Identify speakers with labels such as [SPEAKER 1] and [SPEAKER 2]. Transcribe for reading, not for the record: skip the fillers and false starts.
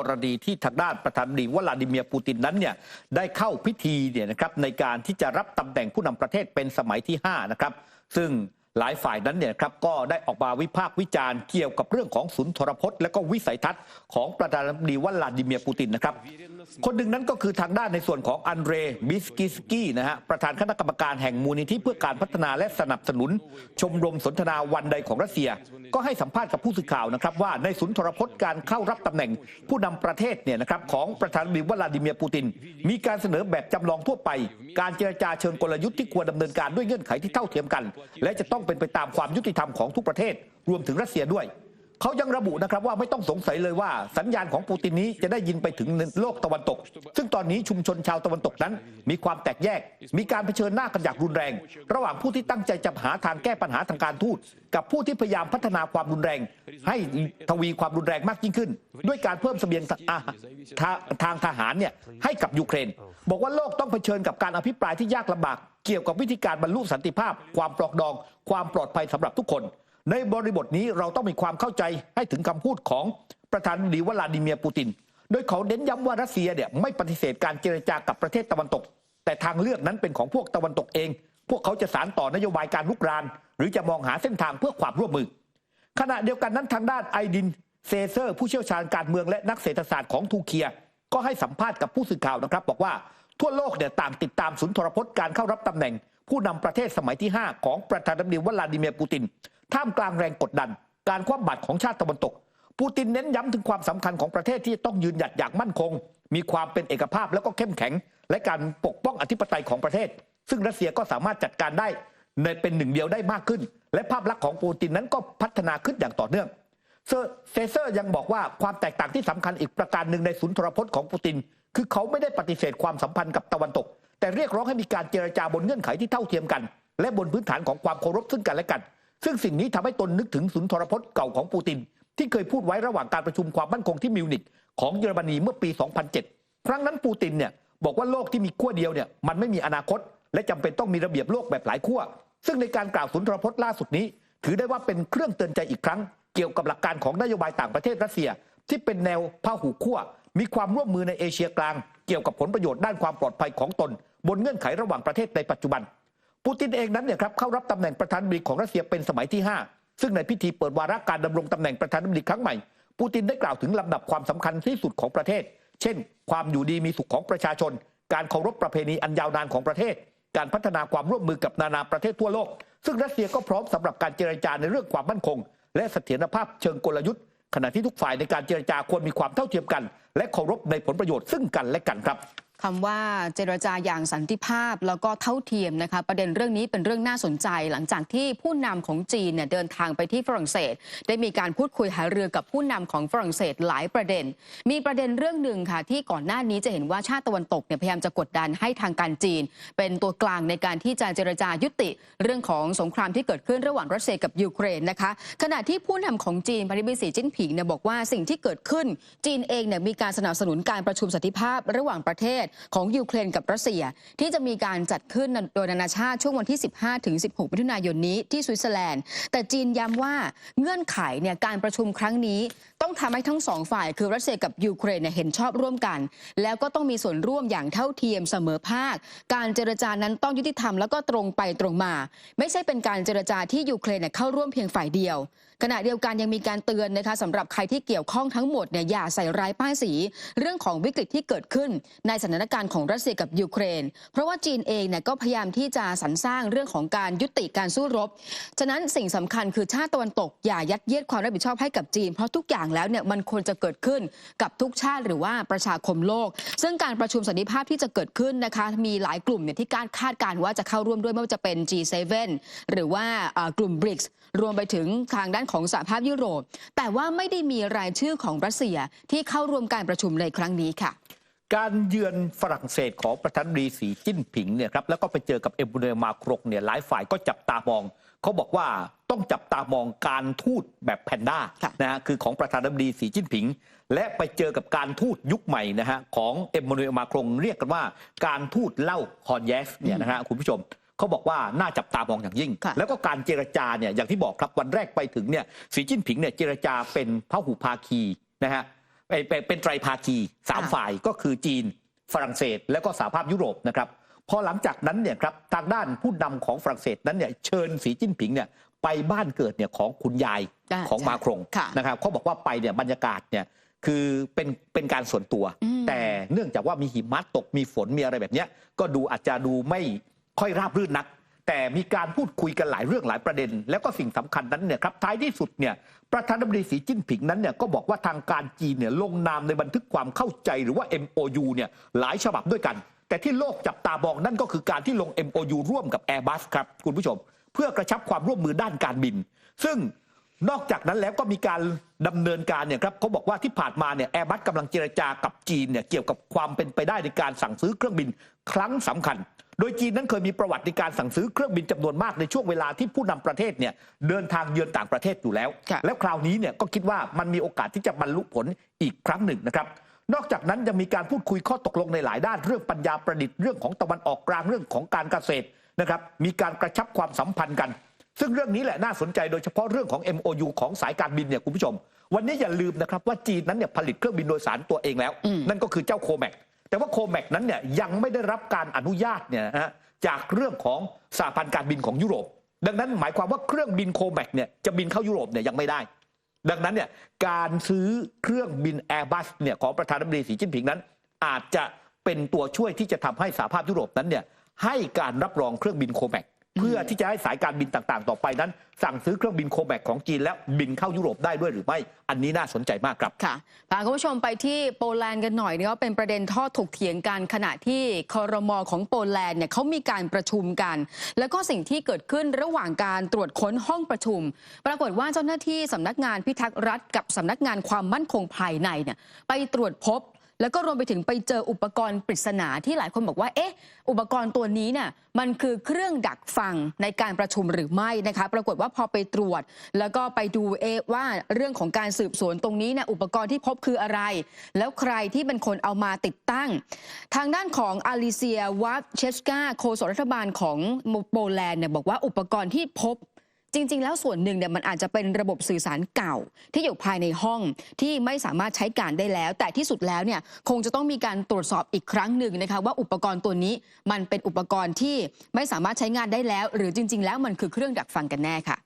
[SPEAKER 1] รณีที่ทางด้านประธานาธิบดีวลาดิเมียร์ปูตินนั้นเนี่ยได้เข้าพิธีเนี่ยนะครับในการที่จะรับตำแหน่งผู้นำประเทศเป็นสมัยที่5นะครับซึ่งหลายฝ่ายนั้นเนี่ยครับก็ได้ออกมาวิพากษ์วิจารณ์เกี่ยวกับเรื่องของสุนทรพจน์และก็วิสัยทัศน์ของประธานาธิบดีวลาดิเมียร์ปูตินนะครับคนหนึ่งนั้นก็คือทางด้านในส่วนของอันเดรบิสกิสกี้นะฮะประธานคณะกรรมการแห่งมูลนิธิเพื่อการพัฒนาและสนับสนุนชมรมสนทนาวันใดของรัสเซียก็ให้สัมภาษณ์กับผู้สื่อข่าวนะครับว่าในสุนทรพจน์การเข้ารับตำแหน่งผู้นำประเทศเนี่ยนะครับของประธานาธิบดีวลาดิเมียร์ปูตินมีการเสนอแบบจำลองทั่วไปการเจรจาเชิงกลยุทธ์ที่ควรดำเนินการด้วยเงื่อนไขที่เท่าเทียมกันและจะต้องเป็นไปตามความยุติธรรมของทุกประเทศรวมถึงรัสเซียด้วยเขายังระบุนะครับว่าไม่ต้องสงสัยเลยว่าสัญญาณของปูตินนี้จะได้ยินไปถึงโลกตะวันตกซึ่งตอนนี้ชุมชนชาวตะวันตกนั้นมีความแตกแยกมีการเผชิญหน้ากันอย่างรุนแรงระหว่างผู้ที่ตั้งใจจะหาทางแก้ปัญหาทางการทูตกับผู้ที่พยายามพัฒนาความรุนแรงให้ทวีความรุนแรงมากยิ่งขึ้นด้วยการเพิ่มเสบียงทางทหารเนี่ยให้กับยูเครนบอกว่าโลกต้องเผชิญกับการอภิปรายที่ยากลำบากเกี่ยวกับวิธีการบรรลุสันติภาพความปรองดองความปลอดภัยสำหรับทุกคนในบริบทนี้เราต้องมีความเข้าใจให้ถึงคำพูดของประธานาธิบดีวลาดิเมียร์ปูตินโดยเขาเน้นย้ำว่ารัสเซียเนี่ยไม่ปฏิเสธการเจรจากับประเทศตะวันตกแต่ทางเลือกนั้นเป็นของพวกตะวันตกเองพวกเขาจะสานต่อนโยบายการลุกรานหรือจะมองหาเส้นทางเพื่อความร่วมมือขณะเดียวกันนั้นทางด้านไอดินเซเซอร์ผู้เชี่ยวชาญการเมืองและนักเศรษฐศาสตร์ของทูรกีก็ให้สัมภาษณ์กับผู้สื่อข่าวนะครับบอกว่าทั่วโลกเนี่ยต่างติดตามสุนทรพจน์การเข้ารับตำแหน่งผู้นำประเทศสมัยที่5ของประธานาธิบดีวลาดิเมียร์ปูตินท่ามกลางแรงกดดันการคว่ำบาตรของชาติตะวันตกปูตินเน้นย้ำถึงความสำคัญของประเทศที่ต้องยืนหยัดอย่างมั่นคงมีความเป็นเอกภาพแล้วก็เข้มแข็งและการปกป้องอธิปไตยของประเทศซึ่งรัสเซียก็สามารถจัดการได้ในเป็นหนึ่งเดียวได้มากขึ้นและภาพลักษณ์ของปูตินนั้นก็พัฒนาขึ้นอย่างต่อเนื่องเซเซอร์ยังบอกว่าความแตกต่างที่สำคัญอีกประการหนึ่งในสุนทรพจน์ของปูตินคือเขาไม่ได้ปฏิเสธความสัมพันธ์กับตะวันตกแต่เรียกร้องให้มีการเจรจาบนเงื่อนไขที่เท่าเทียมกันและบนพื้นฐานของความเคารพซึ่งกันและกันซึ่งสิ่งนี้ทำให้ตนนึกถึงสุนทรพจน์เก่าของปูตินที่เคยพูดไว้ระหว่างการประชุมความมั่นคงที่มิวนิกของเยอรมนีเมื่อปี 2007 ครั้งนั้นปูตินเนี่ยบอกว่าโลกที่มีขั้วเดียวเนี่ยมันไม่มีอนาคตและจำเป็นต้องมีระเบียบโลกแบบหลายขั้วซึ่งในการกล่าวสุนทรพจน์ล่าสุดนี้ถือได้ว่าเป็นเครื่องเตือนใจอีกครั้งเกี่ยวกับหลักการของนโยบายต่างประเทศรัสเซียที่เป็นแนวพหุขั้วมีความร่วมมือในเอเชียกลางเกี่ยวกับผลประโยชน์ด้านความปลอดภัยของตนบนเงื่อนไขระหว่างประเทศในปัจจุบันปูตินเองนั้นเนี่ยครับเข้ารับตำแหน่งประธานาธิบดีของรัสเซียเป็นสมัยที่5ซึ่งในพิธีเปิดวาระการดำรงตำแหน่งประธานาธิบดีครั้งใหม่ปูตินได้กล่าวถึงลำดับความสำคัญที่สุดของประเทศเช่นความอยู่ดีมีสุขของประชาชนการเคารพประเพณีอันยาวนานของประเทศการพัฒนาความร่วมมือกับนานาประเทศทั่วโลกซึ่งรัสเซียก็พร้อมสำหรับการเจรจาในเรื่องความมั่นคงและเสถียรภาพเชิงกลยุทธ์ขณะที่ทุกฝ่ายในการเจรจาควรมีความเท่าเทียมกันและเคารพในผลประโยชน์ซึ่งกันและกันครับค
[SPEAKER 2] ำว่าเจรจาอย่างสันติภาพแล้วก็เท่าเทียมนะคะประเด็นเรื่องนี้เป็นเรื่องน่าสนใจหลังจากที่ผู้นำของจีนเนี่ยเดินทางไปที่ฝรั่งเศสได้มีการพูดคุยหารือกับผู้นำของฝรั่งเศสหลายประเด็นมีประเด็นเรื่องหนึ่งค่ะที่ก่อนหน้านี้จะเห็นว่าชาติตะวันตกเนี่ยพยายามจะกดดันให้ทางการจีนเป็นตัวกลางในการที่จะเจรจายุติเรื่องของสงครามที่เกิดขึ้นระหว่างรัสเซียกับยูเครนนะคะขณะที่ผู้นำของจีนประธานาธิบดีสีจิ้นผิงเนี่ยบอกว่าสิ่งที่เกิดขึ้นจีนเองเนี่ยมีการสนับสนุนการประชุมสันติภาพระหว่างประเทศของยูเครนกับรัสเซียที่จะมีการจัดขึ้นโดยนานาชาติช่วงวันที่ 15-16 มิถุนายนนี้ที่สวิตเซอร์แลนด์แต่จีนย้ำว่าเงื่อนไขเนี่ยการประชุมครั้งนี้ต้องทำให้ทั้งสองฝ่ายคือรัสเซียกับยูเครนเห็นชอบร่วมกันแล้วก็ต้องมีส่วนร่วมอย่างเท่าเทียมเสมอภาคการเจรจานั้นต้องยุติธรรมแล้วก็ตรงไปตรงมาไม่ใช่เป็นการเจรจาที่ยูเครนเข้าร่วมเพียงฝ่ายเดียวขณะเดียวกันยังมีการเตือนนะคะสำหรับใครที่เกี่ยวข้องทั้งหมดเนี่ยอย่าใส่ร้ายป้ายสีเรื่องของวิกฤตที่เกิดขึ้นในสถานการณ์ของรัสเซียกับยูเครนเพราะว่าจีนเองเนี่ยก็พยายามที่จะสรรสร้างเรื่องของการยุติการสู้รบฉะนั้นสิ่งสำคัญคือชาติตะวันตกอย่ายัดเยียดความรับผิดชอบให้กับจีนเพราะทุกอย่างแล้วเนี่ยมันควรจะเกิดขึ้นกับทุกชาติหรือว่าประชาคมโลกซึ่งการประชุมสันติภาพที่จะเกิดขึ้นนะคะมีหลายกลุ่มเนี่ยที่การคาดการณ์ว่าจะเข้าร่วมด้วยไม่ว่าจะเป็น G7 หรือว่ากลุ่ม BRICS รวมไปถึงทางด้านของสหภาพยุโรปแต่ว่าไม่ได้มีรายชื่อของรัสเซียที่เข้าร่วมการประชุมในครั้งนี้ค่ะ
[SPEAKER 1] การเยือนฝรั่งเศสของประธานาธิบดีสีจิ้นผิงเนี่ยครับแล้วก็ไปเจอกับเอ็มมานูเอลมาครงเนี่ยหลายฝ่ายก็จับตามองเขาบอกว่าต้องจับตามองการทูตแบบแพนด้านะฮะคือของประธานาธิบดีสีจิ้นผิงและไปเจอกับการทูตยุคใหม่นะฮะของเอ็มมานูเอลมาครงเรียกกันว่าการทูตเล่าฮอนเยสเนี่ยนะฮะคุณผู้ชมเขาบอกว่าน่าจับตามองอย่างยิ่งแล้วก็การเจรจาเนี่ยอย่างที่บอกครับวันแรกไปถึงเนี่ยสีจิ้นผิงเนี่ยเจรจาเป็นพหุภาคีนะฮะ เป็นไตรภาคี3ฝ่ายก็คือจีนฝรั่งเศสและก็สหภาพยุโรปนะครับพอหลังจากนั้นเนี่ยครับทางด้านผู้นำของฝรั่งเศสนั้นเนี่ยเชิญสีจิ้นผิงเนี่ยไปบ้านเกิดเนี่ยของคุณยายของมาครงนะครับเขาบอกว่าไปเนี่ยบรรยากาศเนี่ยคือเป็นการส่วนตัวแต่เนื่องจากว่ามีหิมะตกมีฝนมีอะไรแบบนี้ก็อาจจะดูไม่ค่อยราบรื่นนักแต่มีการพูดคุยกันหลายเรื่องหลายประเด็นแล้วก็สิ่งสำคัญนั้นเนี่ยครับท้ายที่สุดเนี่ยประธานาธิบดีสีจิ้นผิงนั้นเนี่ยก็บอกว่าทางการจีนเนี่ยลงนามในบันทึกความเข้าใจหรือว่า MOU เนี่ยหลายฉบับด้วยกันแต่ที่โลกจับตามองนั่นก็คือการที่ลง MOU ร่วมกับ Airbus ครับคุณผู้ชมเพื่อกระชับความร่วมมือด้านการบินซึ่งนอกจากนั้นแล้วก็มีการดำเนินการเนี่ยครับเขาบอกว่าที่ผ่านมาเนี่ย Airbus กำลังเจรจากับจีนเนี่ยเกี่ยวกับความเป็นไปได้ในการสั่งซื้อเครื่องบินครั้งสำคัญโดยจีนนั้นเคยมีประวัติในการสั่งซื้อเครื่องบินจำนวนมากในช่วงเวลาที่ผู้นำประเทศเนี่ยเดินทางเยือนต่างประเทศอยู่แล้วแล้วคราวนี้เนี่ยก็คิดว่ามันมีโอกาสที่จะบรรลุผลอีกครั้งหนึ่งนะครับนอกจากนั้นยังมีการพูดคุยข้อตกลงในหลายด้านเรื่องปัญญาประดิษฐ์เรื่องของตะวันออกกลางเรื่องของการเกษตรนะครับมีการกระชับความสัมพันธ์กันซึ่งเรื่องนี้แหละน่าสนใจโดยเฉพาะเรื่องของ MOU ของสายการบินเนี่ยคุณผู้ชมวันนี้อย่าลืมนะครับว่าจีนนั้นเนี่ยผลิตเครื่องบินโดยสารตัวเองแล้วนั่นก็คือเจ้าโคแม็กแต่ว่าโคแม็กนั้นเนี่ยยังไม่ได้รับการอนุญาตเนี่ยนะฮะจากเรื่องของสหพันธ์การบินของยุโรปดังนั้นหมายความว่าเครื่องบินโคแม็กเนี่ยจะบินเข้ายุโรปเนี่ยยังไม่ได้ดังนั้นเนี่ยการซื้อเครื่องบิน Airbus เนี่ยของประธานาธิบดีสีจิ้นผิงนั้นอาจจะเป็นตัวช่วยที่จะทำให้สหภาพยุโรปนั้นเนี่ยให้การรับรองเครื่องบินโคแม็กเพื่อที่จะให้สายการบินต่างๆต่อไปนั้นสั่งซื้อเครื่องบินโคแม็กของจีนแล้วบินเข้ายุโรปได้ด้วยหรือไม่อันนี้น่าสนใจมากครับ
[SPEAKER 2] ค่ะพาคุณผู้ชมไปที่โปแลนด์กันหน่อยเนี่ยก็เป็นประเด็นข้อถกเถียงกันขณะที่ครม.ของโปแลนด์เนี่ยเขามีการประชุมกันแล้วก็สิ่งที่เกิดขึ้นระหว่างการตรวจค้นห้องประชุมปรากฏว่าเจ้าหน้าที่สำนักงานพิทักษ์รัฐกับสำนักงานความมั่นคงภายในเนี่ยไปตรวจพบแล้วก็รวมไปถึงไปเจออุปกรณ์ปริศนาที่หลายคนบอกว่าเอ๊ะอุปกรณ์ตัวนี้เนี่ยมันคือเครื่องดักฟังในการประชุมหรือไม่นะคะปรากฏว่าพอไปตรวจแล้วก็ไปดูว่าเรื่องของการสืบสวนตรงนี้เนี่ยอุปกรณ์ที่พบคืออะไรแล้วใครที่เป็นคนเอามาติดตั้งทางด้านของอาลิเซียวาเชสกาโฆษกรัฐบาลของโปแลนด์เนี่ยบอกว่าอุปกรณ์ที่พบจริงๆแล้วส่วนหนึ่งเนี่ยมันอาจจะเป็นระบบสื่อสารเก่าที่อยู่ภายในห้องที่ไม่สามารถใช้การได้แล้วแต่ที่สุดแล้วเนี่ยคงจะต้องมีการตรวจสอบอีกครั้งหนึ่งนะคะว่าอุปกรณ์ตัวนี้มันเป็นอุปกรณ์ที่ไม่สามารถใช้งานได้แล้วหรือจริงๆแล้วมันคือเครื่องดักฟังกันแน่ค่ะ